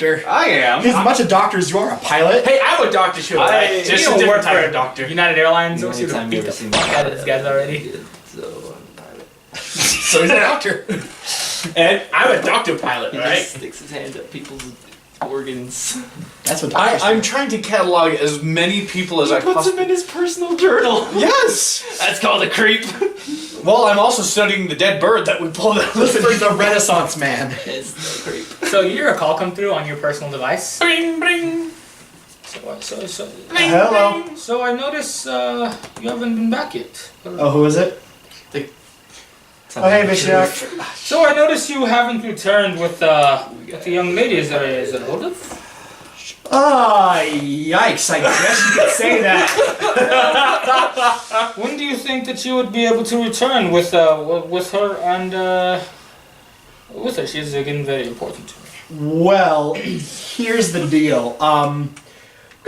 doctor. I am. He's as much a doctor as you are a pilot. Hey, I'm a doctor too, right? Just a different type of doctor. United Airlines. The only time you ever seen me out of these guys already. So I'm a pilot. So he's a doctor. And I'm a doctor pilot, He right? just sticks his hand up people's organs. That's what doctors I'm trying to catalog as many people as I Puts him possibly. in his personal journal. Yes! That's called a creep. Well, I'm also studying the dead bird that we pulled out. Listen, he's a Renaissance man. It's the creep. So you hear a call come through on your personal device. Bring, bring. Hello. So I notice you haven't been back yet. Oh, who is it? Oh, hey, Bishop. So I notice you haven't returned with the young lady. Is it hold up? Ah, yikes, I guess you could say that. When do you think that you would be able to return with her and with her? She's again very important to me. Well, here's the deal. We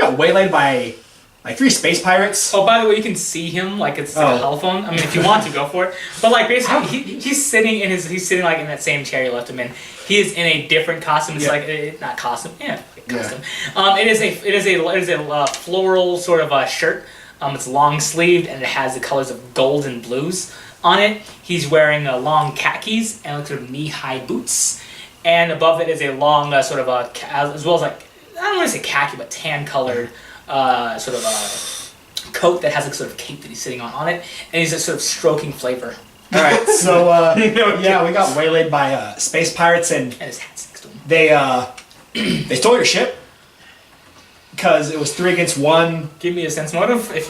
got waylaid by like 3 space pirates. Oh, by the way, you can see him like it's like a telephone. I mean, if you want to, go for it. But like basically, he's sitting like in that same chair you left him in. He is in a different costume. It's like not costume, costume. It is a floral sort of a shirt. It's long sleeved and it has the colors of gold and blues on it. He's wearing long khakis and sort of knee-high boots. And above it is a long sort of as well as like I don't want to say khaki, but tan-colored. Sort of a coat that has a sort of cape that he's sitting on it, and he's just sort of stroking flavor. All right, so yeah, we got waylaid by space pirates, and his hat's next to him. They stole your ship because it was 3 against 1. Give me a sense motive if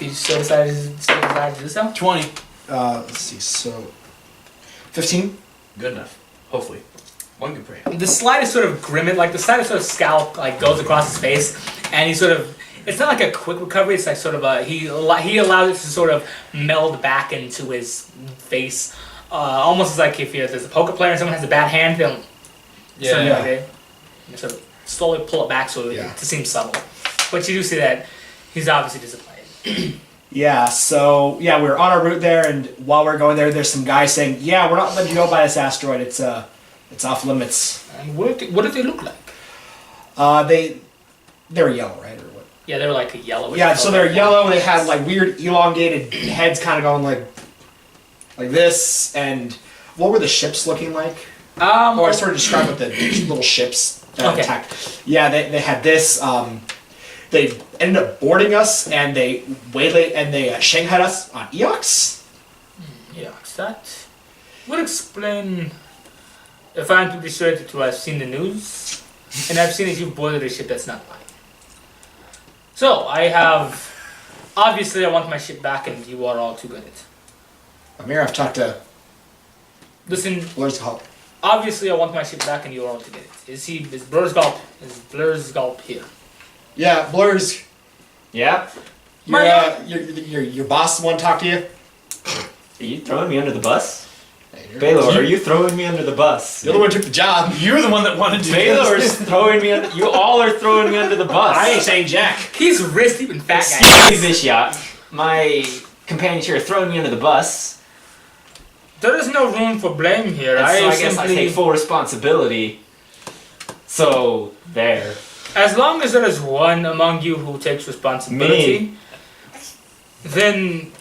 you so decided to do so. 20. Let's see, so 15. Good enough. Hopefully. One good prayer. The slightest sort of grimace, like the slightest sort of scowl, like goes across his face, and he sort of. It's not like a quick recovery. It's like sort of he allows it to sort of meld back into his face, almost as like if there's a poker player and someone has a bad hand, they'll sort of slowly pull it back so it seems subtle. But you do see that he's obviously disappointed. Yeah, so yeah, we were on our route there, and while we we're going there, there's some guys saying, "Yeah, we're not letting you go by this asteroid. It's off limits." And what did they look like? They were yellow, right? Or what? Yeah, they were like a yellowish. Yeah, so they're yellow. They had like weird elongated heads, kind of going like this. And what were the ships looking like? I sort of described with the little ships that attacked. Yeah, they had this. They ended up boarding us, and they waylaid and they shanghaied us on Eox. Eox, that would explain. If I'm to be sure to have seen the news, and I've seen that you've boarded a ship that's not mine. So, obviously I want my ship back and you are all to get it. Amir, I've talked to... Listen, Blur's help. Obviously I want my ship back and you are all to get it. Is Blur's Gulp here? Yeah, Blur's... Yeah? Your boss want to talk to you? Are you throwing me under the bus? Baylor, are you throwing me under the bus? You're the one who took the job. You're the one that wanted to. Baylor's throwing me under. You all are throwing me under the bus. I ain't saying jack. He's wrist deep and fat guy. Excuse this yacht. My companions here are throwing me under the bus. There is no room for blame here. So I guess I take full responsibility. So, there. As long as there is one among you who takes responsibility, then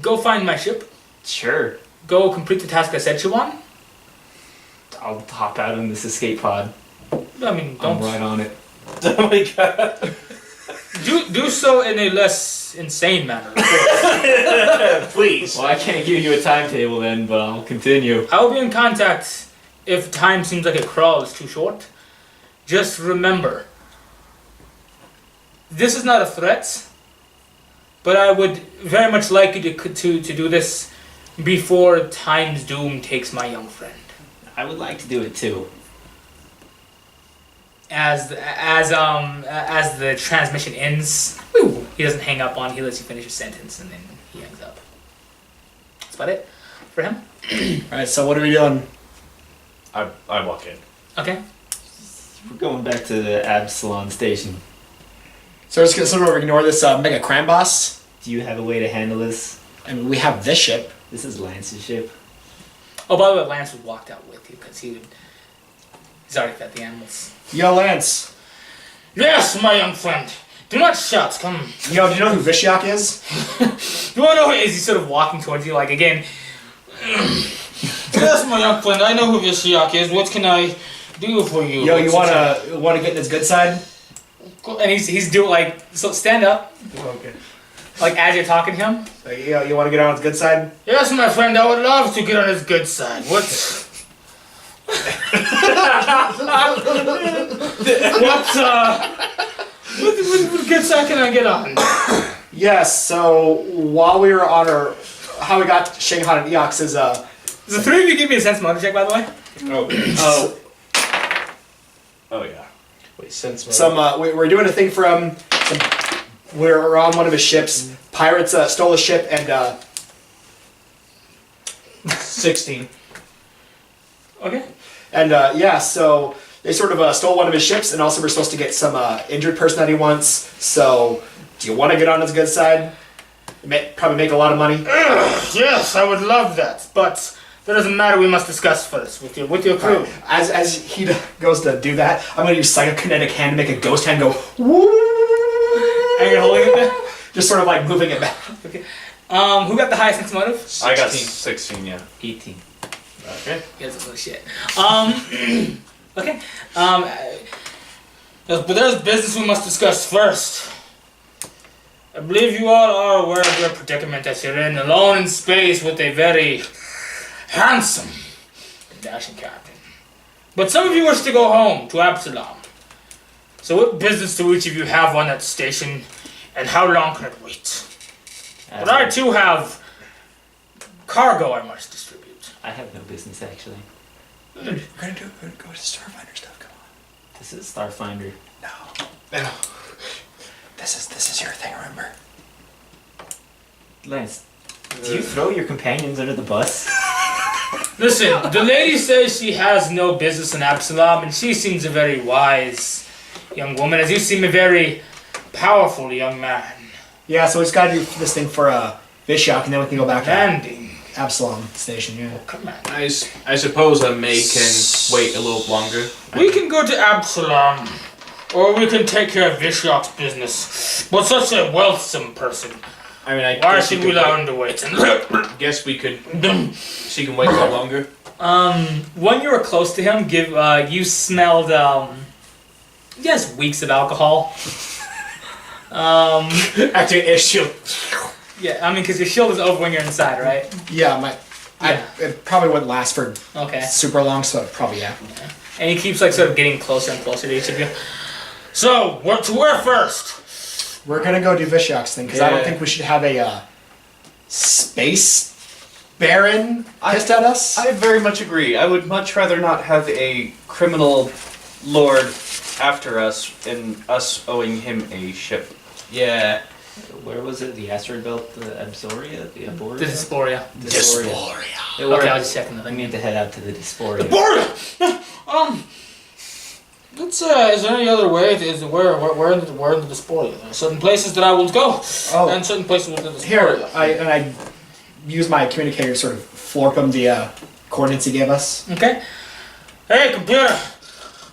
go find my ship. Sure. Go complete the task I set you on. I'll hop out in this escape pod. I mean, don't. I'm right on it. Oh my god. Do so in a less insane manner, of course. Please. Well, I can't give you a timetable then, but I'll continue. I will be in contact if time seems like a crawl is too short. Just remember, this is not a threat, but I would very much like you to do this before time's doom takes my young friend. I would like to do it too. As the transmission ends, he doesn't hang up on. He lets you finish your sentence, and then he hangs up. That's about it for him. All right. So what are we doing? I walk in. Okay. We're going back to the Absalon station. So we're just gonna sort of ignore this mega crime boss. Do you have a way to handle this? I mean, we have this ship. This is Lance's ship. Oh, by the way, Lance was walked out with you because he's already fed the animals. Yo, Lance. Yes, my young friend. Do not shout. Come. Yo, do you know who Vishiak is? You want to know who is he sort of walking towards you? Like, again, Yes, my young friend. I know who Vishiak is. What can I do for you? Yo, you wanna get in his good side? and he's doing like, so stand up, Okay. like as you're talking to him. Like, yo, you wanna get on his good side? Yes, my friend. I would love to get on his good side. What good side can I get on? Yes, so while we were on our... How we got Shanghai and Eox is, Does the three of you give me a sense motor check, by the way? Oh. Oh yeah. Wait, since we're doing a thing from... We're on one of his ships. Pirates stole a ship and, 16. Okay. And yeah, so they sort of stole one of his ships, and also we're supposed to get some injured person that he wants. So, do you want to get on his good side? Probably make a lot of money. Yes, I would love that, but that doesn't matter. We must discuss first with your crew. As he goes to do that, I'm gonna use psychokinetic hand to make a ghost hand go. Woo! And you're holding it there? Just sort of like moving it back. Okay. Who got the highest sense motive? 16. I got 16, yeah. 18. Okay. You guys are full of shit. Okay. But there's business we must discuss first. I believe you all are aware of your predicament as you're in, alone in space with a very handsome and dashing captain. But some of you wish to go home to Absalom. So what business do each of you have on that station, and how long can it wait? But I too have cargo I must distribute. I have no business actually. We're gonna go to Starfinder stuff. Come on. This is Starfinder. No. This is your thing. Remember. Lance, do you throw your companions under the bus? Listen, the lady says she has no business in Absalom, and she seems a very wise young woman, as you seem a very powerful young man. Yeah, so we just gotta do this thing for Vishiak, and then we can go back to Landing. Absalom Station. Yeah. Come on. I suppose a May can wait a little longer. We can go to Absalom, or we can take care of Vishiak's business. But such a wealthsome person. I mean, I Why guess should we we could allow him to wait? guess we could. She can wait a little longer. When you were close to him, you smelled, just weeks of alcohol. Acting issue. Yeah, I mean, because your shield is over when you're inside, right? Yeah, it probably wouldn't last for Okay. super long, so probably yeah. And he keeps, like, sort of getting closer and closer to each of you. So, where first? We're gonna go do Vishiak's thing because I don't Yeah. think we should have a space baron pissed at us. I very much agree. I would much rather not have a criminal lord after us and us owing him a ship. Yeah. Where was it? The asteroid belt? The Absoria? The Aboria? The Dysphoria. Dysphoria. Yeah, Okay, I was just checking the I thing. need to head out to the Dysphoria. Let's, is there any other way? Where in the Dysphoria? There are certain places that I will go, and certain places within the Dysphoria. Here, I use my communicator to sort of florp him the coordinates he gave us. Okay. Hey, computer!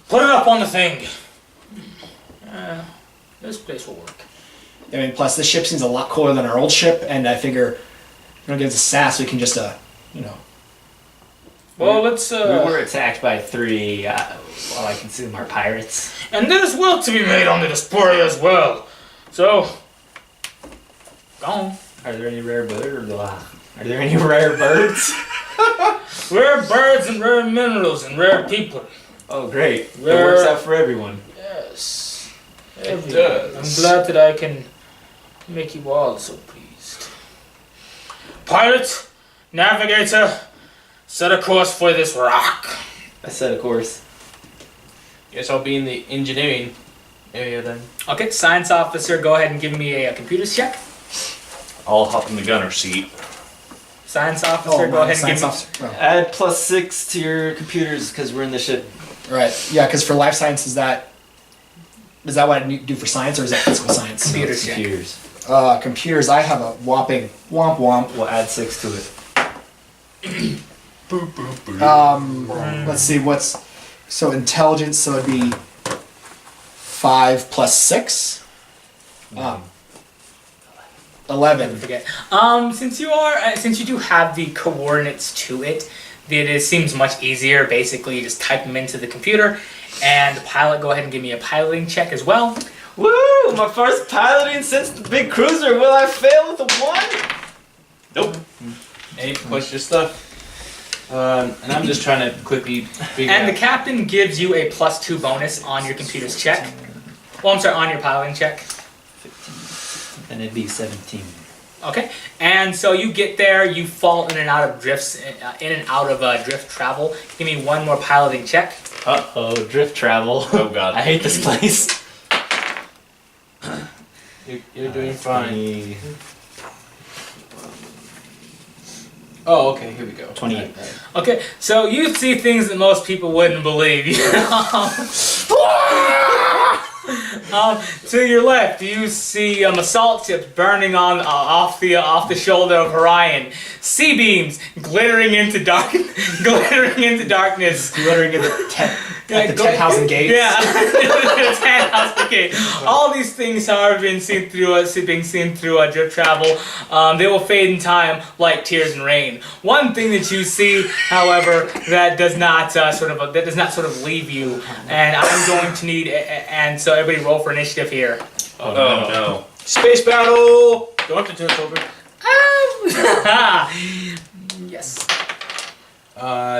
Put it up on the thing. This place will work. I mean, plus this ship seems a lot cooler than our old ship, and I figure if we don't give us a sass, we can just, you know. Well, let's, We were attacked by 3, while I consume our pirates. and there's work to be made on the Dysphoria as well. So, go on. Are there any rare birds? Are there any rare birds? Rare birds and rare minerals and rare people. Oh, great. It Rare- works out for everyone. Yes. It does. I'm glad that I can make you all so pleased. Pilot, navigator, set a course for this rock. I said, of course. Guess I'll be in the engineering area then. Okay, science officer, go ahead and give me a computer check. I'll hop in the gunner seat. Science officer, go ahead and give science me... officer. Oh. Add +6 to your computers because we're in the ship. Right. Yeah, because for life science, is that what I need to do for science, or is that physical science? Computer check. Computers. Computers, I have a whopping womp womp. We'll add 6 to it. Let's see, so intelligence, so it'd be 5 plus 6? 11. Forget. Since you do have the coordinates to it, it seems much easier. Basically, you just type them into the computer, and the pilot, go ahead and give me a piloting check as well. Woo! My first piloting since the big cruiser. Will I fail with a 1? Nope. 8 plus your stuff. And I'm just trying to quickly figure And out. the captain gives you a +2 bonus on your computer's check. Well, I'm sorry, on your piloting check. 15. Then it'd be 17. Okay, and so you get there, you fall in and out of drifts, drift travel. Give me one more piloting check. Uh-oh, drift travel. Oh, God. I hate this place. You're doing fine. 20, Oh, okay, here we go. 28. Okay, so you see things that most people wouldn't believe. To your left, you see assault ships burning on off the shoulder of Orion. Sea beams glittering into darkness. Glittering at the 10,000 gates. Yeah, the 10,000 gate. All these things, however, being seen through drift travel. They will fade in time like tears in rain. One thing that you see, however, that does not sort of leave you, and I'm going to need and so everybody roll for initiative here. Oh, no. Space battle! Don't have to turn it over. Yes.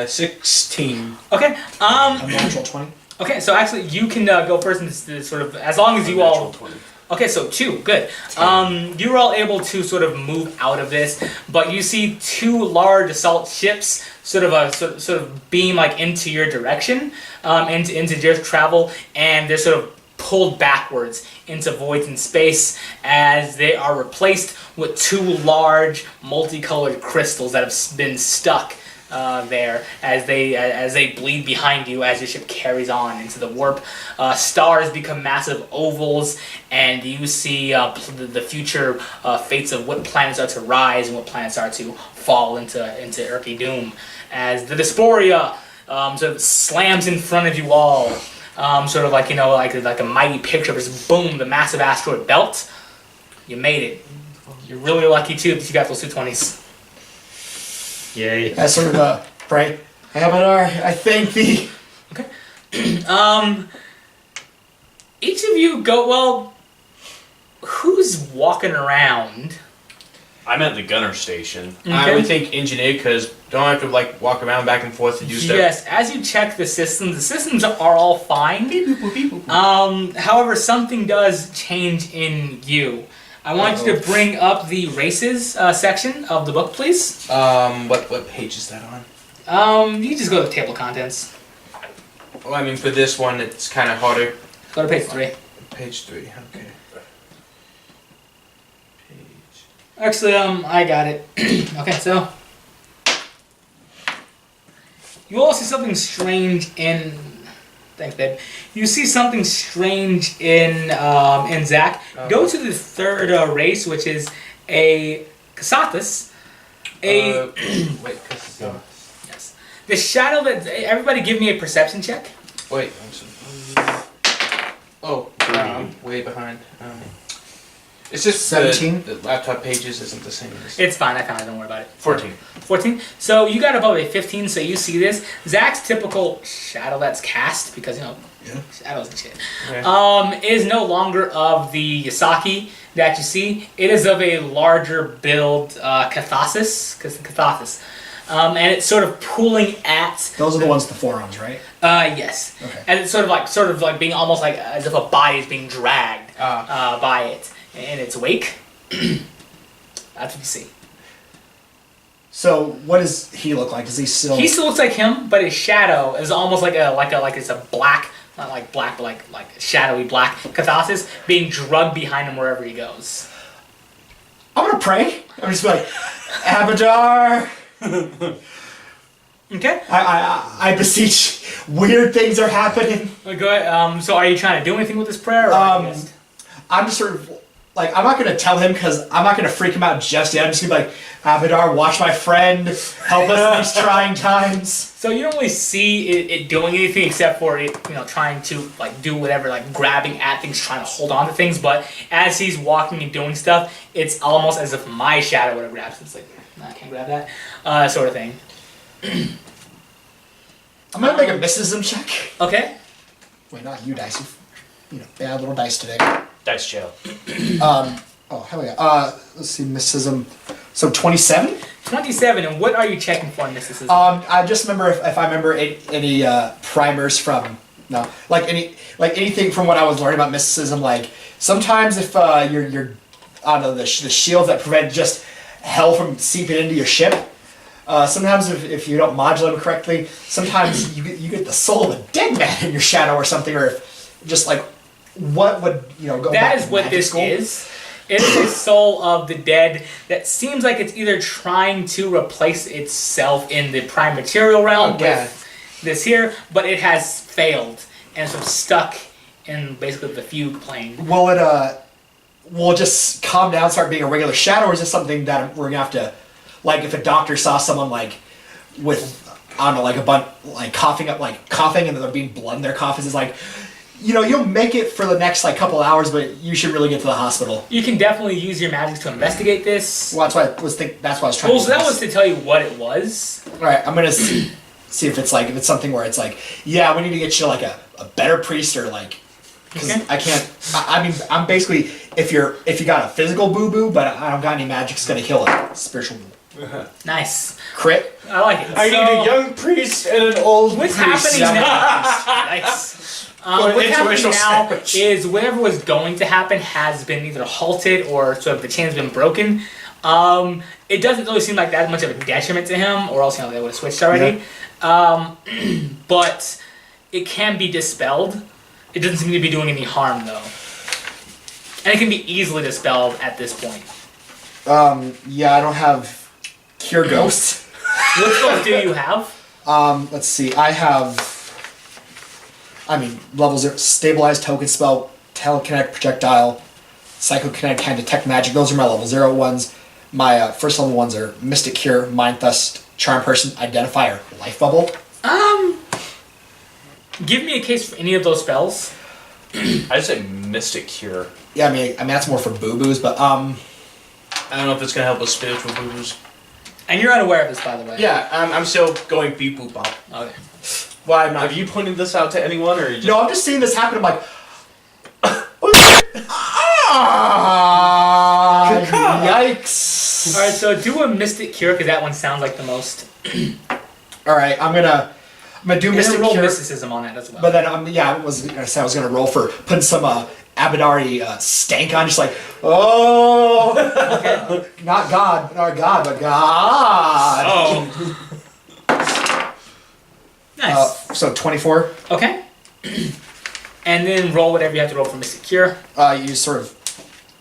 16. Okay. A natural 20. Okay. So actually, you can go first and sort of as long as you all. 20. Okay, so 2, good. You were all able to sort of move out of this, but you see 2 large assault ships sort of beam like into your direction, into drift travel, and they're sort of pulled backwards into voids in space as they are replaced with 2 large multicolored crystals that have been stuck there as they bleed behind you as your ship carries on into the warp. Stars become massive ovals, and you see the future fates of what planets are to rise and what planets are to fall into Urky Doom as the Dysphoria sort of slams in front of you all. Sort of like like a mighty picture, just boom, the massive asteroid belt. You made it. You're really lucky too that you got those 2 20s. Yay. I sort of pray. Abadar, I thank thee. Okay. Each of you go. Well, who's walking around? I'm at the gunner station. Okay. I would think engineer, because don't I have to like walk around back and forth to do stuff? Yes. As you check the systems are all fine. However, something does change in you. I want you to bring up the races section of the book, please. What page is that on? You just go to the table of contents. Well, I mean, for this one, it's kind of harder. Go to page 3. Page 3, okay. Actually, I got it. Okay, so you all see something strange in. Thanks, babe. You see something strange in Zach. Go to the 3rd race, which is a Casathus. Wait, because... Yes. The shadow that... Everybody give me a perception check. Wait, I'm sorry. Oh, way behind. It's just 17? The laptop pages isn't the same as... It's fine, I found it, don't worry about it. 14. 14. So you got above a 15, so you see this. Zach's typical shadow that's cast, because, shadows and shit, Okay. is no longer of the Yasaki that you see. It is of a larger build Cathasis. And it's sort of pulling at... Those are the ones with the forearms, right? Yes. Okay. And it's sort of like being almost like as if a body is being dragged by it in its wake. That's what you see. So, what does he look like? Does he still... He still looks like him, but his shadow is almost like it's a black, not like black, but like shadowy black Cathasis being drugged behind him wherever he goes. I'm gonna pray. I'm just like, Abadar. Okay. I beseech. Weird things are happening. Go ahead. So are you trying to do anything with this prayer? Or I'm just sort of like, I'm not gonna tell him because I'm not gonna freak him out just yet. I'm just gonna be like, Abadar, watch my friend, help us in these trying times. So you don't really see it doing anything except for it, trying to like do whatever, like grabbing at things, trying to hold on to things. But as he's walking and doing stuff, it's almost as if my shadow would have grabbed it. It's like, no, I can't grab that, sort of thing. I'm gonna make a mysticism check. Okay. Wait, not you, dice. Bad little dice today. Dice jail. Oh, hell yeah. Let's see, mysticism. So 27? 27, and what are you checking for in mysticism? I just remember if I remember any primers from anything from what I was learning about mysticism. Like sometimes if you're I don't know the shields that prevent just hell from seeping into your ship. Sometimes if you don't modulate them correctly, sometimes you get the soul of a dead man in your shadow or something, or if just like what would go. That back is to what magic this school? is. It is a soul of the dead that seems like it's either trying to replace itself in the prime material realm with this here, but it has failed and sort of stuck in basically the fugue plane. Will it just calm down, start being a regular shadow, or is this something that we're gonna have to, like, if a doctor saw someone like with I don't know, like a bunch like coughing and then there being blood in their coffins, is like, you'll make it for the next couple hours, but you should really get to the hospital. You can definitely use your magic to investigate this. Well, that's what I was trying. Well, so that was to tell you what it was. All right, I'm gonna see if it's something where it's like, yeah, we need to get you like a better priest or like, because Okay. I can't. I mean, I'm basically if you got a physical boo boo, but I don't got any magic, it's gonna kill a spiritual boo. Nice. Crit. I like it. I need a young priest and an old What's priest. happening now? Nice. What's happening now is whatever was going to happen has been either halted or sort of the chain's been broken. It doesn't really seem like that much of a detriment to him, or else they would have switched already. Yeah. But it can be dispelled. It doesn't seem to be doing any harm though, and it can be easily dispelled at this point. Yeah, I don't have Cure Ghost. What spells do you have? Let's see. I have. Level 0, stabilized token spell, telekinetic projectile, psychokinetic can detect magic. Those are my level 0 ones. My first level ones are Mystic Cure, Mind Thrust, Charm Person, Identifier, Life Bubble. Give me a case for any of those spells. I'd say Mystic Cure. Yeah, I mean that's more for boo boos, but I don't know if it's gonna help with spiritual boo-boos. And you're unaware of this, by the way. Yeah, I'm still going beep boop bop. Okay. well, I'm not. Have you pointed this out to anyone, or are you just... No, I'm just seeing this happen. I'm like, yikes! All right, so do a Mystic Cure because that one sounds like the most. All right, I'm gonna do Mystic roll Cure, mysticism on it as well. but then I was gonna say I was gonna roll for putting some Abadari stank on, just like, oh, Okay. not God, but God. Oh. Nice. So 24. Okay. And then roll whatever you have to roll for Mystic Cure. You sort of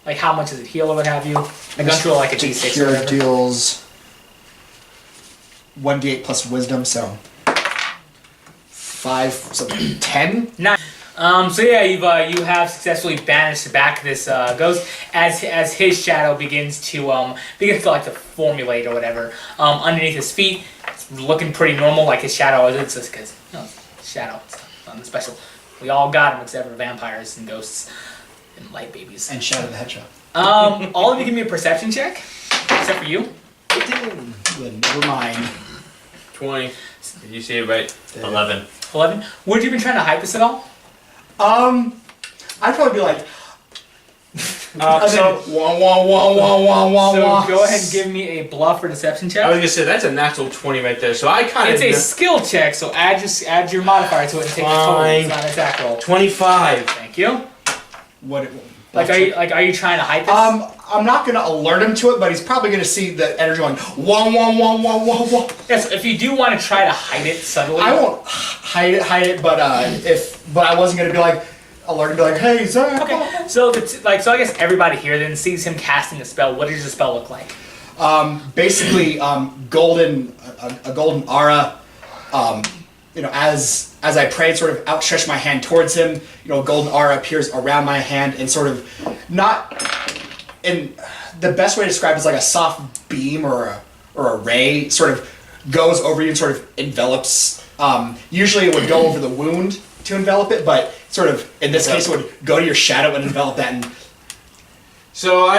Like how much does it heal or what have you? Like don't you roll like a D6 or Cure whatever. deals 1d8 plus wisdom, so 5, so 10. Nice. So yeah, you have successfully banished back this ghost as his shadow begins to like to formulate or whatever underneath his feet. It's looking pretty normal, like his shadow is. It's just because shadow. It's nothing special. We all got him except for vampires and ghosts and light babies. And Shadow the Hedgehog. All of you give me a perception check, except for you. Good, never mind. 20. Did you see it right? 11. 11. Would you been trying to hype this at all? I'd probably be like, So go ahead and give me a bluff or deception check. I was gonna say that's a natural 20 right there. So I kind of. It's a skill check, so add your modifier to it and take the total. It's not an attack roll. 25. Thank you. what? Are you trying to hype this? I'm not gonna alert him to it, but he's probably gonna see the energy going wah wah wah wah wah wah. Yes. If you do want to try to hide it subtly, I won't hide it, but I wasn't gonna be like alert and be like, hey Zach. Okay. So so I guess everybody here then sees him casting a spell. What does the spell look like? Basically, golden a golden aura. As I pray, sort of outstretch my hand towards him. A golden aura appears around my hand and sort of not and the best way to describe it is like a soft beam or a ray sort of goes over you and sort of envelops. Usually it would go over the wound to envelop it, but sort of in this case it would go to your shadow and envelop that. And So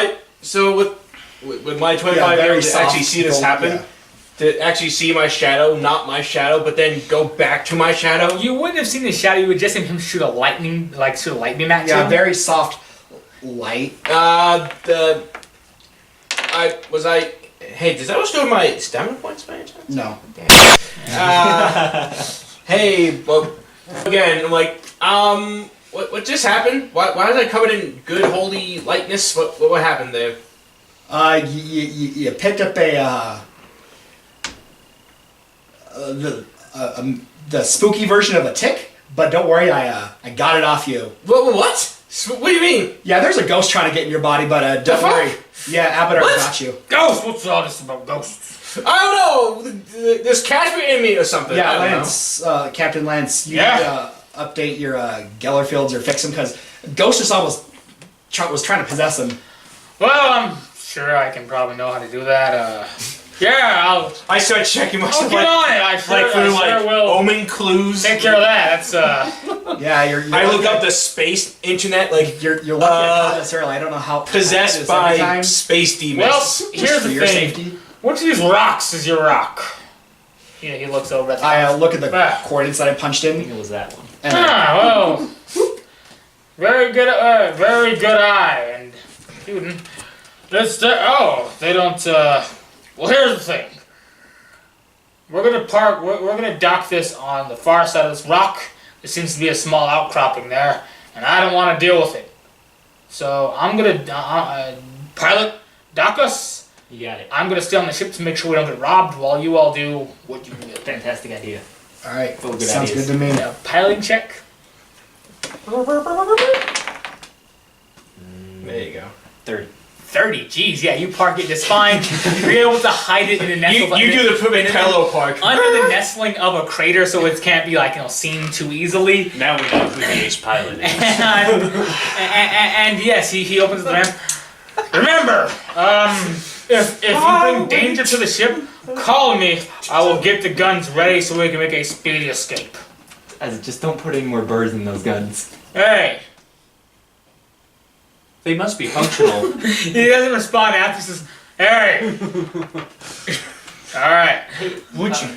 with my 25 very years to soft actually see this gold, happen, yeah. to actually see my shadow, not my shadow, but then go back to my shadow. You wouldn't have seen the shadow. You would just see him shoot a lightning beam at you. Yeah, very soft light. Hey, does that was doing my stamina points by any chance? No. Hey, well, again, I'm like, what just happened? Why was I covered in good holy lightness? What happened there? You picked up the spooky version of a tick, but don't worry, I got it off you. What? What do you mean? Yeah, there's a ghost trying to get in your body, but don't worry. Yeah, Abadar got you. Ghosts? What's all this about ghosts? I don't know. There's Casper in me or something. Yeah, I don't know. Lance, Captain Lance, you Yeah? need to update your Gellerfields or fix them, because Ghost just almost was trying to possess him. Well, I'm sure I can probably know how to do that. Yeah, I start checking I'll myself get on it. I sure will. omen clues. Take care of that. That's Yeah, you're I look up the space internet, like You're looking at this early. I don't know how possessed this every by time, space demons. well. just Here's for the your thing. safety. Which of these rocks is your rock? Yeah, he looks over at the. I look at the Ah. coordinates that I punched I think in. it was that one. And Well, very good eye, and shooting. They don't. Well, here's the thing. We're gonna dock this on the far side of this rock. There seems to be a small outcropping there, and I don't want to deal with it. So I'm gonna pilot dock us. You got it. I'm gonna stay on the ship to make sure we don't get robbed while you all do what you do. Fantastic idea. all right, Full good sounds ideas. good to me. A piloting check. There you go. 30. 30. Geez, yeah, you park it just fine. You're able to hide it in the nestle. You do the perfect parallel park. under the nestling of a crater, so it can't be seen too easily. Now we know who the ace pilot is. And yes, he opens the ramp. Remember, if you bring danger to the ship, call me. I will get the guns ready so we can make a speedy escape. Just don't put any more birds in those guns. Hey. They must be functional. He doesn't respond after. He says, "Hey." All right. Would you?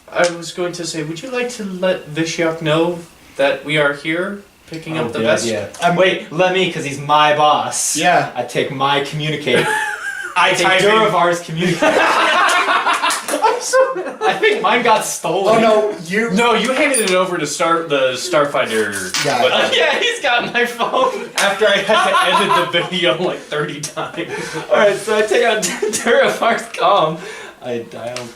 I was going to say, would you like to let Vishyok know that we are here, picking up the best? Yeah. Wait, let me, because he's my boss. Yeah. I take my communicate. I take type in. Duravar's communicate. I think mine got stolen. Oh no, you. No, you handed it over to the Starfinder. Yeah. But Yeah, he's got my phone. after I had to edit the video like 30 times. Alright, so I take out Duravar's comm. I dial.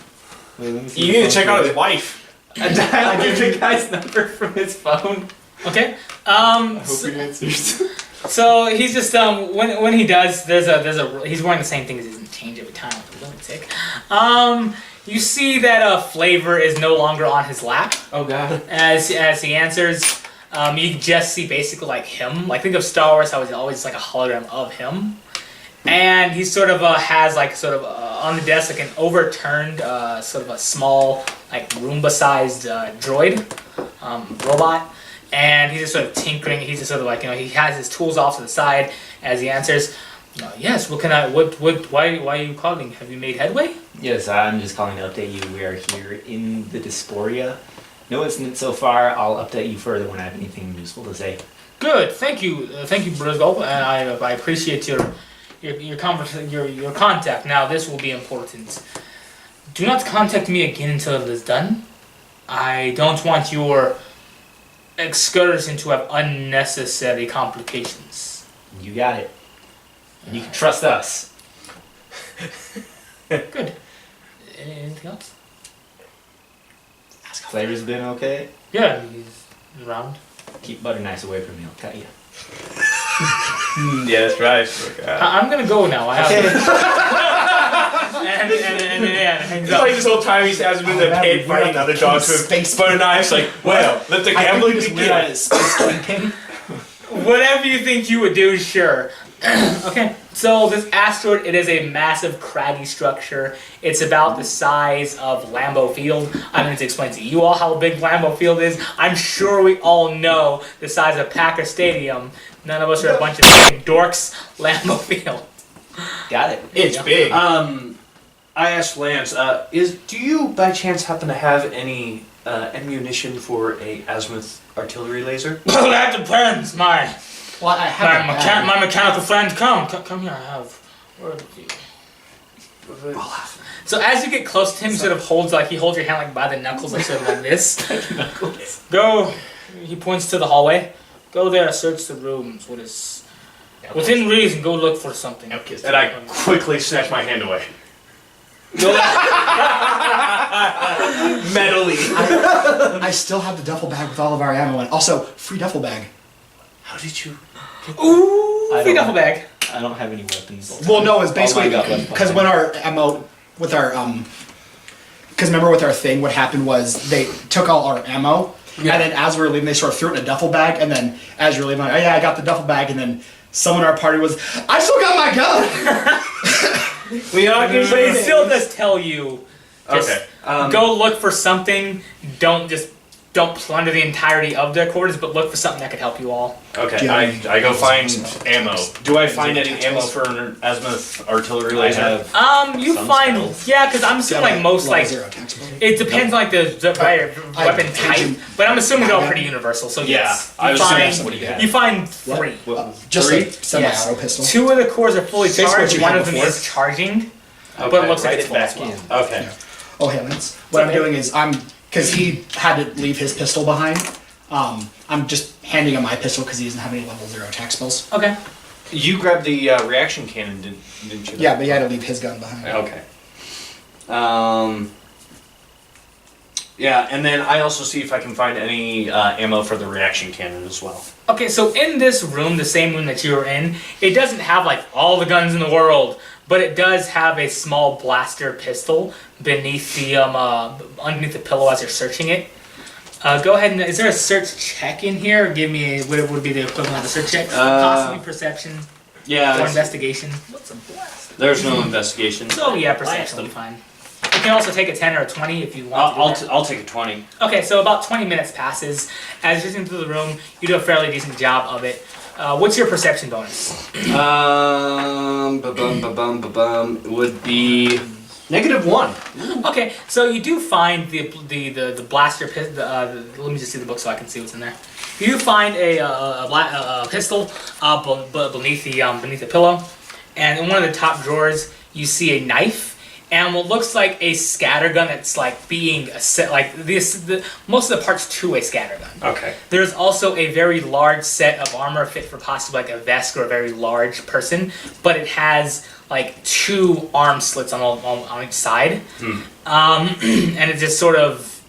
Wait, let me see You the need to phone check out number. his wife. I get the guy's number from his phone. Okay. I hope he answers. So he's just when he does, he's wearing the same thing. He doesn't change every time. Like a lunatic. You see that Flavor is no longer on his lap Oh god. as he answers. You just see basically like him. Like think of Star Wars, how it's always like a hologram of him. And he sort of has on the desk like an overturned sort of a small like Roomba-sized droid robot. And he's just sort of tinkering. He's just sort of like he has his tools off to the side as he answers. Yes. What can I? Why are you calling? Have you made headway? Yes, I'm just calling to update you. We are here in the Dysphoria. No incident so far. I'll update you further when I have anything useful to say. Good. Thank you, Briscoe. And I appreciate your contact. Now this will be important. Do not contact me again until it is done. I don't want your excursion to have unnecessary complications. You got it. And you can trust us. Good. Anything else? Flavor's been okay. Yeah, he's around. Keep butter nice away from me. I'll cut you. Yeah, that's right. I'm gonna go now. I have and hangs It's up. like this whole time he hasn't been in the pit fighting other dogs with Space butter knives. Like, well, let the I gambling think this weird begin. Space Kingpin. Whatever you think you would do, sure. Okay, so this asteroid, it is a massive craggy structure. It's about the size of Lambeau Field. I'm going to explain to you all how big Lambeau Field is. I'm sure we all know the size of Packer Stadium. None of us are a bunch of dorks. Lambeau Field. Got it. It's big. I asked Lance, do you by chance happen to have any ammunition for a azimuth artillery laser? Well, that depends. My Well, I have my mechanical friend, come here. I have. Where is he? So as you get close to him, he sort of holds he holds your hand like by the knuckles, like sort of like this. Go. He points to the hallway. Go there. Search the rooms. What is within reason? Go look for something. And I quickly snatch my hand away. Mentally. I still have the duffel bag with all of our ammo in. Also, free duffel bag. How did you? Ooh, I free don't- duffel bag. I don't have any weapons. Well, no, it's basically Oh my God, because when our ammo with our because remember with our thing, what happened was they took all our ammo, and then as we were leaving, they sort of threw it in a duffel bag, and then as you're leaving, like, oh yeah, I got the duffel bag, and then someone in our party was, I still got my gun. We are, but it still does tell you. Just Okay. go look for something. Don't plunder the entirety of their quarters, but look for something that could help you all. Okay, I go find ammo. Do I find any ammo for an azimuth artillery I laser? have. You Some find spells. because I'm assuming most zero attacks. it depends on the weapon type, but I'm assuming they're all pretty universal. So yes, I you was find assuming what do you have? you find three. Just Three? a semi-auto pistol. Two of the cores are fully Basically what charged. you One had of them before. is charging, but Okay, it looks like Write it's it full back as well. in. Okay. Oh, hey, Lance. What I'm okay. doing is because he had to leave his pistol behind. I'm just handing him my pistol because he doesn't have any level 0 attack spells. Okay. You grabbed the reaction cannon, didn't you? Yeah, but he had to leave his gun behind. Okay. Yeah, and then I also see if I can find any ammo for the reaction cannon as well. Okay, so in this room, the same room that you were in, it doesn't have all the guns in the world, but it does have a small blaster pistol beneath the underneath the pillow as you're searching it. Go ahead and is there a search check in here? Give me what would be the equivalent of a search check? Possibly perception or investigation. What's a blaster? There's no investigation. So yeah, perception will be fine. You can also take a 10 or a 20 if you want. I'll take a 20. Okay, so about 20 minutes passes. As you're into the room, you do a fairly decent job of it. What's your perception bonus? It would be -1. Okay, so you do find the blaster pistol. Let me just see the book so I can see what's in there. You do find a pistol beneath the pillow, and in one of the top drawers you see a knife. And what looks like a scattergun that's being most of the parts to a scattergun. Okay. There's also a very large set of armor fit for possibly a vest or a very large person, but it has 2 arm slits on each side, and it just sort of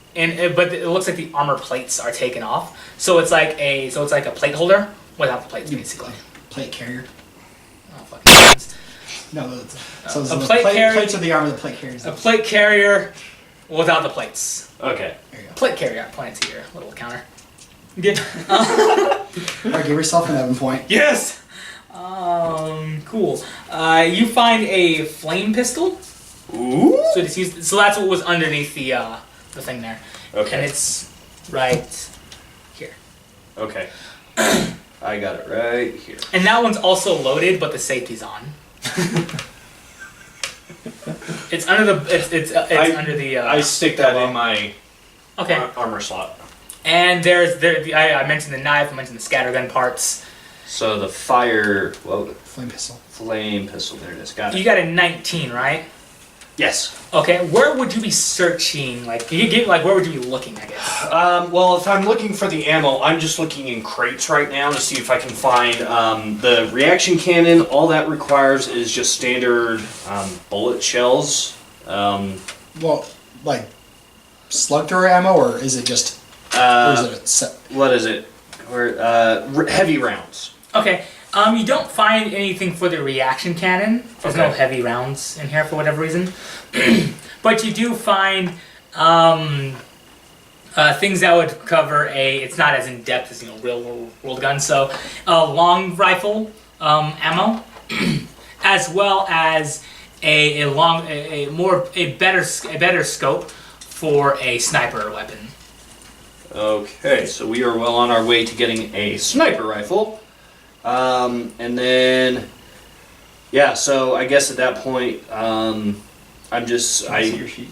but it looks like the armor plates are taken off, so it's like a plate holder without the plates basically. Plate carrier. Oh, fucking sense. No, so A the plate carrier- plates are the armor, the plate carriers. A plate carrier without the plates. Okay. There you go. Plate carrier, I pointed to your little counter. Yeah. Alright, give yourself an 11 point. Yes. Cool. You find a flame pistol. Ooh. So it's used. So that's what was underneath the thing there. Okay. And it's right here. Okay. I got it right here. And that one's also loaded, but the safety's on. It's under the. It's under the. I stick that in my Okay. armor slot. And I mentioned the knife. I mentioned the scattergun parts. So the Flame pistol. flame pistol. There it is. Got it. You got a 19, right? Yes. Okay. Where would you be searching? Where would you be looking? I guess. Well, if I'm looking for the ammo, I'm just looking in crates right now to see if I can find the reaction cannon. All that requires is just standard bullet shells. Well, slug thrower ammo, or is it just? Or is it a set? What is it? Heavy rounds. Okay. You don't find anything for the reaction cannon. There's no Okay. heavy rounds in here for whatever reason. But you do find things that would cover it's not as in depth as real world guns. So a long rifle, ammo, as well as a better scope for a sniper weapon. Okay, so we are well on our way to getting a sniper rifle. And then, yeah, so I guess at that point, I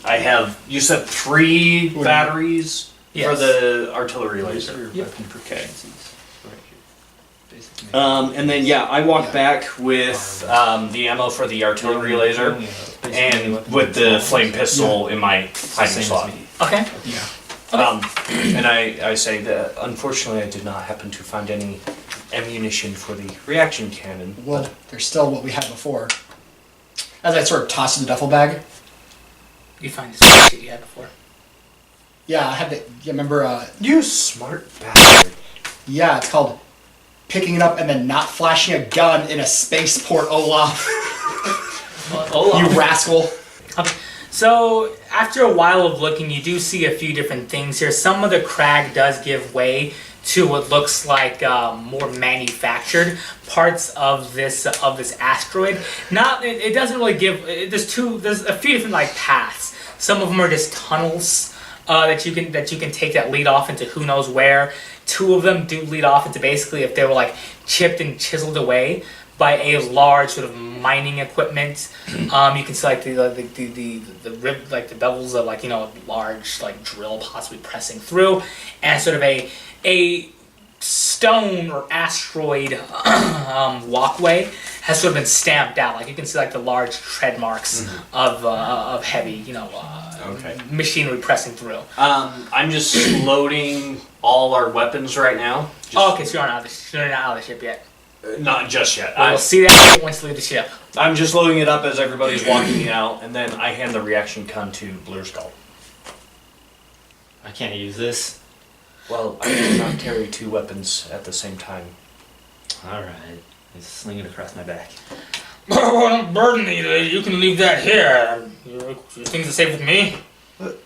have, you said 3 batteries Yes. for the artillery laser. Okay. And then, yeah, I walk back with the ammo for the artillery laser and with the flame pistol in my hiding slot. Okay. Yeah. And I say that unfortunately I did not happen to find any ammunition for the reaction cannon. Well, there's still what we had before. As I sort of toss in the duffel bag. You find the same shit you had before. Yeah, I had the. You remember? You smart bastard. Yeah, it's called picking it up and then not flashing a gun in a spaceport, Olaf. You rascal. Okay. So after a while of looking, you do see a few different things here. Some of the crag does give way to what looks like more manufactured parts of this asteroid. It doesn't really give. There's a few different like paths. Some of them are just tunnels that you can take that lead off into who knows where. 2 of them do lead off into basically if they were like chipped and chiseled away by a large sort of mining equipment. You can see like the bevels of like large like drill possibly pressing through, and sort of a stone or asteroid walkway has sort of been stamped out. Like you can see like the large tread marks of heavy machinery pressing through. I'm just loading all our weapons right now. Okay, so you're not out of the ship yet. Not just yet. We'll see that once you leave the ship. I'm just loading it up as everybody's walking out, and then I hand the reaction gun to Blur Skull. I can't use this. Well, I cannot carry 2 weapons at the same time. Alright. I sling it across my back. Oh, don't burden me. You can leave that here. Your things are safe with me.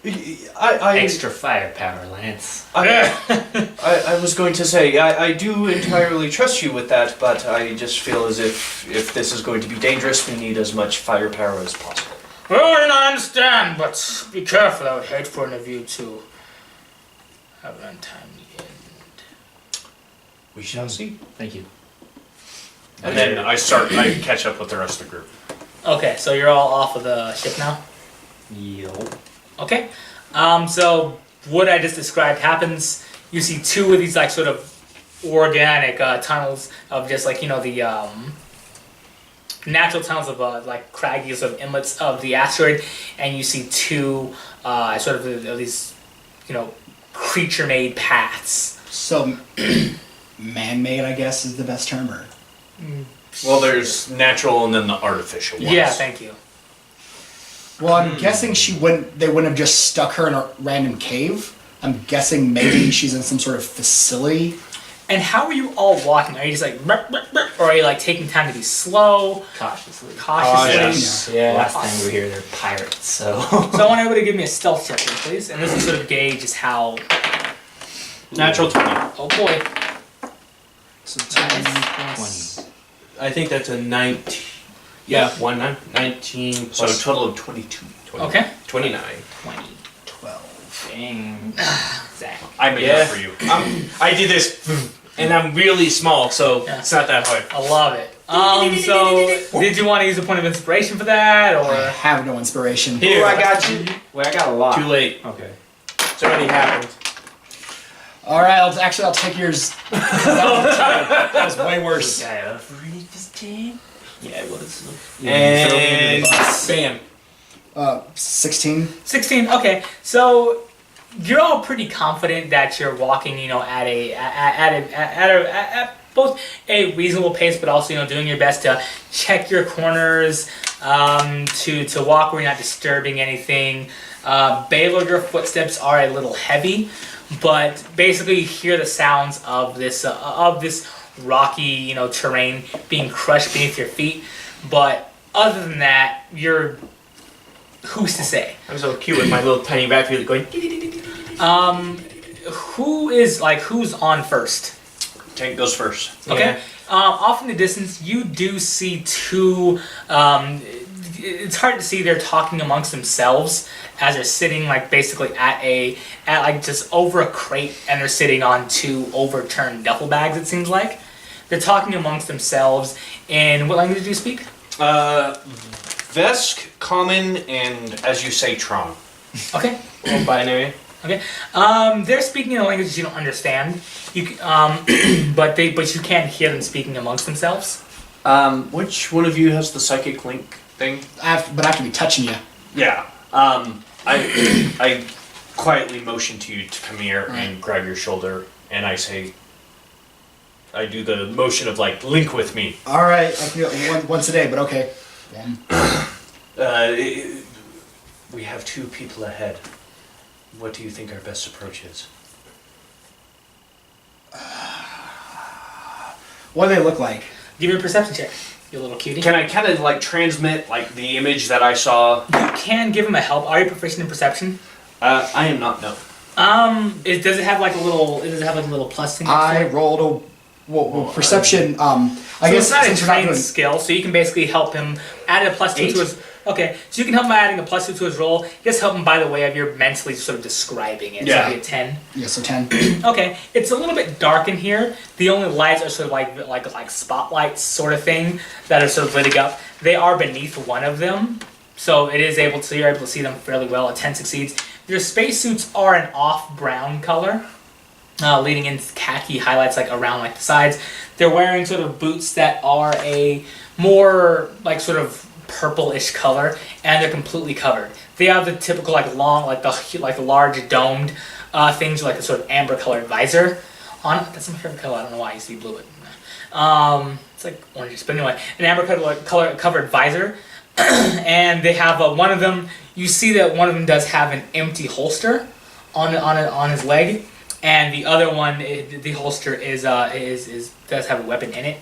Extra firepower, Lance. I was going to say, I do entirely trust you with that, but I just feel as if this is going to be dangerous, we need as much firepower as possible. Well, and I understand, but be careful. I would hate for any of you to have an untimely end. We shall see. Thank you. And then I catch up with the rest of the group. Okay, so you're all off of the ship now? Yo. Okay. So what I just described happens. You see 2 of these like sort of organic tunnels of just like the natural tunnels of like craggy sort of inlets of the asteroid, and you see 2 sort of these creature-made paths. So, man-made, I guess, is the best term, or? Well, there's natural and then the artificial ones. Yeah, thank you. Well, I'm guessing they wouldn't have just stuck her in a random cave. I'm guessing maybe she's in some sort of facility. And how are you all walking? Are you just like, or are you like taking time to be slow? Cautiously. Yes. Yeah. Last time we were here, they're pirates, so... So I want everybody to give me a stealth check, please. And this will sort of gauge just how... Natural 20. Oh boy. So 20. I think that's a 19. Yeah, 19 So a plus total of 22. Okay. 29. 20. 12. Dang. Zach. I made Yeah. that for you. I did this, and I'm really small, so Yeah. it's not that hard. I love it. So did you want to use a point of inspiration for that, I or? have no inspiration. Here, I got you. Well, I got a lot. Too late. Okay. It's already happened. All right, I'll take yours. That was way worse. Yeah, it was. And bam. 16. 16. Okay, so you're all pretty confident that you're walking, at both a reasonable pace, but also, doing your best to check your corners, to walk where you're not disturbing anything. Baylor, your footsteps are a little heavy, but basically you hear the sounds of this rocky, terrain being crushed beneath your feet. But other than that, who's to say? I'm so cute with my little tiny rat feet going. Who's on first? Tank goes first. Okay. Yeah. Off in the distance, you do see two. It's hard to see. They're talking amongst themselves as they're sitting, like basically at like just over a crate, and they're sitting on two overturned duffel bags. It seems like they're talking amongst themselves. In what language do you speak? Vesk, Common, and as you say, Tron. Okay. Or binary. Okay. They're speaking in a language you don't understand. But you can hear them speaking amongst themselves. Which one of you has the psychic link thing? But I have to be touching you. Yeah. I quietly motion to you to come here and grab your shoulder, and I say, I do the motion of like, link with me. All right, I can do it once a day, but okay. We have two people ahead. What do you think our best approach is? What do they look like? Give me a perception check, you little cutie. Can I kind of like transmit like the image that I saw? You can give him a help. Are you proficient in perception? I am not. No. Does it have like a little? Does it have like a little plus thing? I rolled perception. I guess it's not a since we're not trained doing- skill, so you can basically help him add a plus 2 8? to his. Okay, so you can help him by adding a plus 2 to his roll. Just help him by the way of your mentally sort of describing it. Yeah. So it'd be a 10. Yeah, so 10. Okay, it's a little bit dark in here. The only lights are sort of like spotlights sort of thing that are sort of lighting up. They are beneath one of them, so you're able to see them fairly well. A 10 succeeds. Their spacesuits are an off brown color, leading in khaki highlights like around like the sides. They're wearing sort of boots that are a more like sort of purplish color, and they're completely covered. They have the typical like long like the large domed things with like a sort of amber colored visor on it. That's my favorite color. I don't know why I used to be blue. It's like orange, but anyway, an amber color covered visor, and they have one of them. You see that one of them does have an empty holster on his leg, and the other one, the holster does have a weapon in it,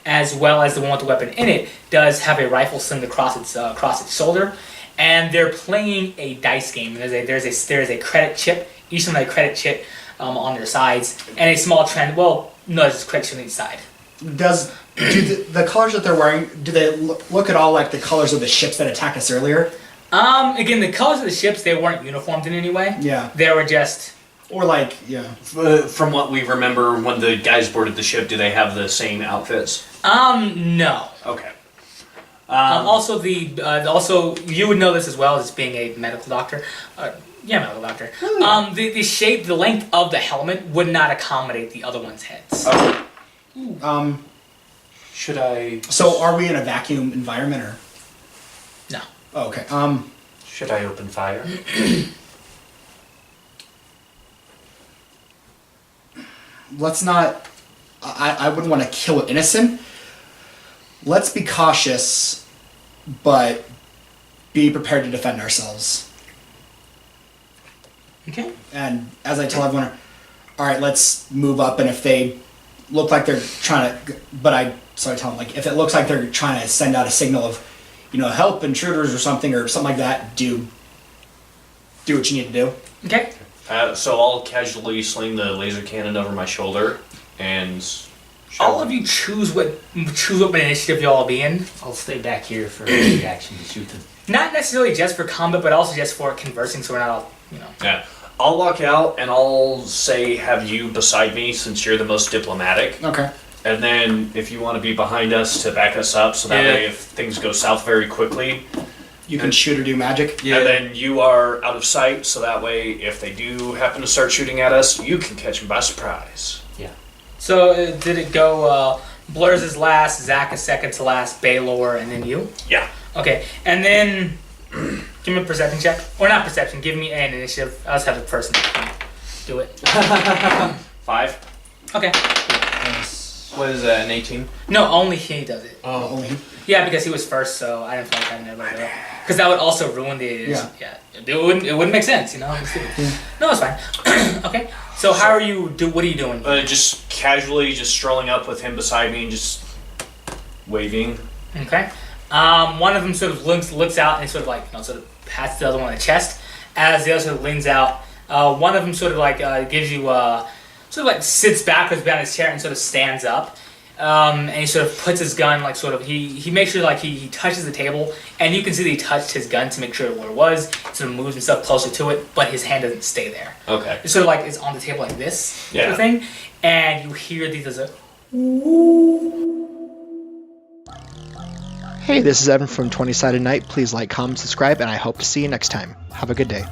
as well as the one with the weapon in it does have a rifle slung across its shoulder, and they're playing a dice game. There's a credit chip, each of them has a credit chip on their sides, and a small trend. Well, no, there's a credit chip on each side. Do the colors that they're wearing, do they look at all like the colors of the ships that attacked us earlier? Again, the colors of the ships, they weren't uniformed in any way. Yeah. They were just... Or like, yeah. From what we remember, when the guys boarded the ship, do they have the same outfits? No. Okay. Also, you would know this as well as being a medical doctor. Medical doctor. The shape, the length of the helmet would not accommodate the other one's heads. Okay. Should I... So are we in a vacuum environment or? No. Oh, okay. Should I open fire? Let's not. I wouldn't want to kill an innocent. Let's be cautious, but be prepared to defend ourselves. Okay. And as I tell everyone, all right, let's move up. And if they look like they're trying to, tell them, like, if it looks like they're trying to send out a signal of, help intruders or something like that, do what you need to do. Okay. So I'll casually sling the laser cannon over my shoulder, and all of you choose what initiative you'll all be in. I'll stay back here for reaction to shoot them. Not necessarily just for combat, but also just for conversing, so we're not all, Yeah. I'll walk out and I'll say, have you beside me since you're the most diplomatic. Okay. And then if you want to be behind us to back us up, so that way if things go south very quickly, you can shoot or do magic. and then you are out of sight, so that way if they do happen to start shooting at us, you can catch them by surprise. So did it go? Blur's is last, Zach is second to last, Baylor, and then you. Yeah. Okay, and then give me a perception check, or not perception. Give me an initiative. I'll just have the person do it. 5. Okay. What is that, an 18? No, only he does it. Oh. Only him. Yeah, because he was first, so I didn't feel like I never do it. Because that would also ruin the. Yeah. It wouldn't make sense, No, it's fine. Okay. So how are you? What are you doing? Just casually, just strolling up with him beside me and just waving. Okay. One of them sort of looks out and sort of like sort of pats the other one on the chest as the other sort of leans out. One of them sort of like gives you sort of like sits backwards behind his chair and sort of stands up. And he sort of puts his gun, like, sort of, he makes sure, like, he touches the table, and you can see that he touched his gun to make sure where it was, sort of moves himself closer to it, but his hand doesn't stay there. Okay. It's sort of like it's on the table like this sort of thing, and you hear these, Hey, this is Evan from 20 Sided Night. Please like, comment, subscribe, and I hope to see you next time. Have a good day.